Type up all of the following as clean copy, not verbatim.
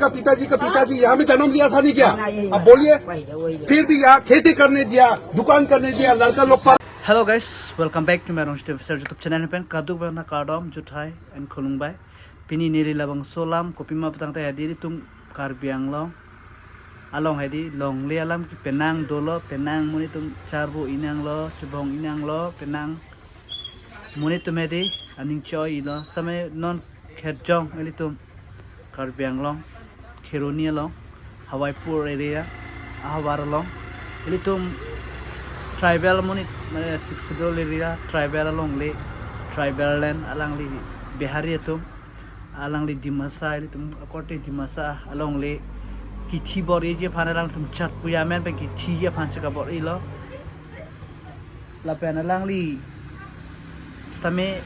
का पिताजी यहाँ में जन्म लिया था नहीं क्या? अब बोलिए, फिर भी यहाँ खेती करने दिया, दुकान करने दिया, लड़का लोग पर। Hello guys, welcome back to my YouTube channel. Pen kadu bana kadom jutai and kolungbai. Pini niri labang solam kopi ma petang teh hadiri tum karbiang long. Along hadi long le alam ki penang dolo penang muni tum charbo inang lo cebong inang lo penang muni tum hadi aning choy lo samay non kherjong eli tum karbiang long Khironia long Hawaipur area ahawar long eli tum tribal muni 60 area tribal along le tribal land alang li Bihari tum alang li Dimasa eli tum akote Dimasa along le kithi bor je phanerang tum chat puya men pe kithi je phan chaka bor ilo la pen alang li same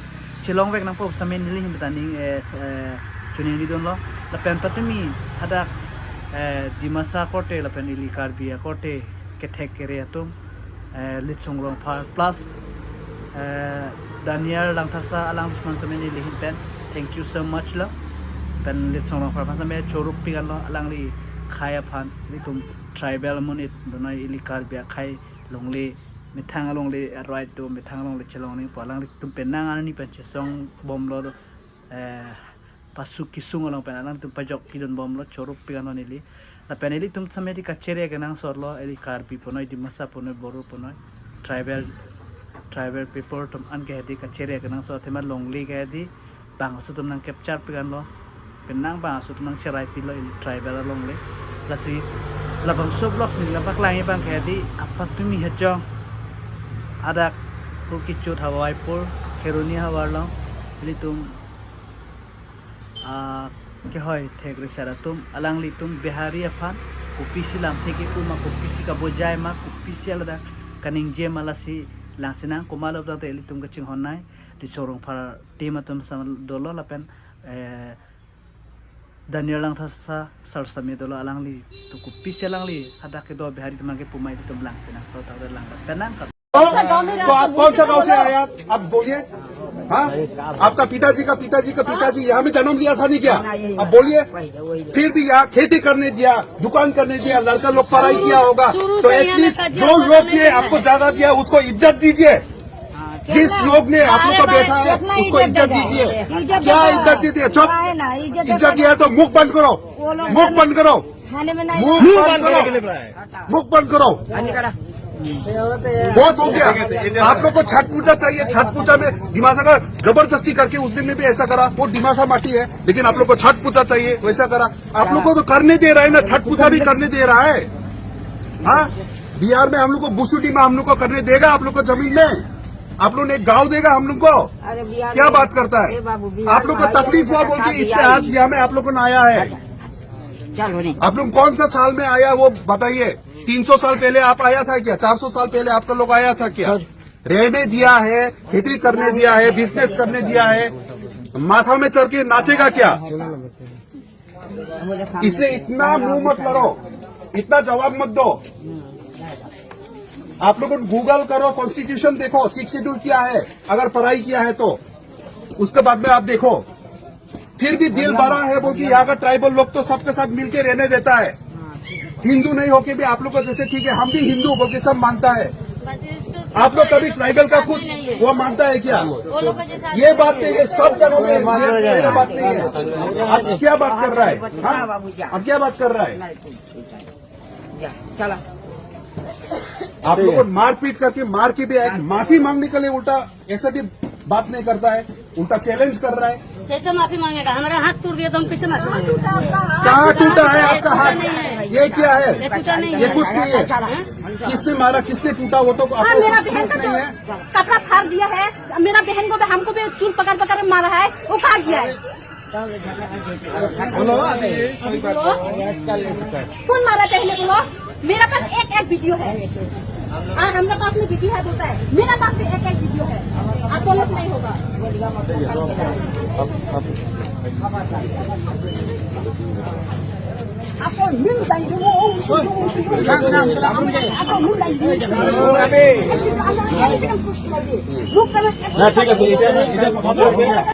chilong vek nang pop same nili him tani chuning li don lo la pen patumi hadak Dimasa kote la pen ili Karbia kote kethek area tum Litsong Long Park plus Daniel Langtasa alang Usman sameni lihin pen thank you so much lo pen Litsong Long Park samay chorup pigan lo alang li khaya phan li tum tribal monit donai ili Karbia khai longli mithang alongli right to mithang alongli chelong ni palang li tum penang ani pen chesong bom lo pasuk kisung along pen alang tum pajok kidon bom lo chorup pigan ni li la peneli tum samedi kachere ganang sorlo eli Karbi ponoi Dimasa ponoi Boru ponoi tribal people tum an ke hedi kachere ganang so thema longli ke hedi bang su tum nang capture pigan lo penang bang su tum nang cherai pilo eli tribal longli lasi labang so block ni labak langi bang ke hedi apa tumi hejong ada kukichut Hawaipur Khironia hawarlo eli tum ke hoy thegre sara tum alang li tum Bihari afan kupisi lam theke kuma kupisi ka bojai ma kupisi alada kaning je malasi langsina kumalo ta eli tum gaching honnai di sorong par timatum sam dolo lapen Daniel lang thasa sar sami dolo alang li tu kupisi alang li hada ke do Bihari tum ke pumai tum langsina to ta lang penang ka तो आप कौन सा गांव से आया? आप बोलिए। हाँ, आपका पिताजी यहाँ में जन्म लिया था नहीं क्या? अब बोलिए, फिर भी यहाँ खेती करने दिया, दुकान करने दिया, लड़का लोग पढ़ाई किया होगा तो एटलीस्ट जो लोग ने आपको ज्यादा दिया उसको इज्जत दीजिए। जिस लोग ने आप लोग का बैठा है उसको इज्जत दीजिए। क्या इज्जत दीजिए? चुप, इज्जत दिया तो मुख बंद करो, मुख बंद करो, मुख बंद करो। बहुत हो गया। आप लोग को छठ पूजा चाहिए, छठ पूजा में डिमासा का जबरदस्ती करके उस दिन में भी ऐसा करा, वो डिमासा माटी है लेकिन आप लोग को छठ पूजा चाहिए वैसा करा। आप लोग को तो करने दे रहा है ना, छठ पूजा भी करने दे रहा है। हाँ, बिहार में हम लोग को बुसुडी में हम लोग को करने देगा, आप लोग को जमीन में आप लोग ने गाँव देगा हम लोग को। क्या बात करता है? आप लोग को तकलीफ हुआ बोल के इससे आज यहाँ में आप लोग को आया है। आप लोग कौन सा साल में आया वो बताइए। 300 साल पहले आप आया था क्या? 400 साल पहले आपका लोग आया था क्या? रहने दिया है, खेती करने दिया है, बिजनेस करने दिया है, माथा में चढ़ के नाचेगा क्या? इसलिए इतना मुंह मत लड़ो, इतना जवाब मत दो। आप लोग गूगल करो, कॉन्स्टिट्यूशन देखो, 6 शेड्यूल क्या है, अगर पढ़ाई किया है तो उसके बाद में आप देखो। फिर भी दिल भरा है वो कि यहाँ का ट्राइबल लोग तो सबके साथ मिलके रहने देता है। हिंदू नहीं होके भी आप लोग को जैसे ठीक है हम भी हिंदू बोल के सब मानता है। आप लोग कभी ट्राइबल का कुछ वो मानता है क्या? ये बात नहीं है, सब जगह में ये बात नहीं है। आप क्या बात कर रहा है? हाँ, अब क्या बात कर रहा है? आप लोग को मार पीट करके मार के भी माफी मांगने के लिए उल्टा ऐसा भी बात नहीं करता है, उल्टा चैलेंज कर रहा है। कैसे माफी मांगेगा? हमारा हाथ टूट दिया तो हम कैसे माफी मांगेंगे? कहाँ टूटा है आपका हाथ? ये क्या है? ये कुछ नहीं है। किसने मारा, किसने टूटा वो तो आपको मेरा कुछ बहन प्रूफ का नहीं है। कपड़ा फाड़ दिया है, मेरा बहन को भी हमको भी चूल पकड़ पकड़ के मारा है, वो फाड़ दिया है। कौन मारा पहले बोलो? मेरा पास एक वीडियो है। हमारे पास में वीडियो है बोलता है, मेरा पास भी एक वीडियो है। आप बोले नहीं होगा। Ako minta itu ঠিক আছে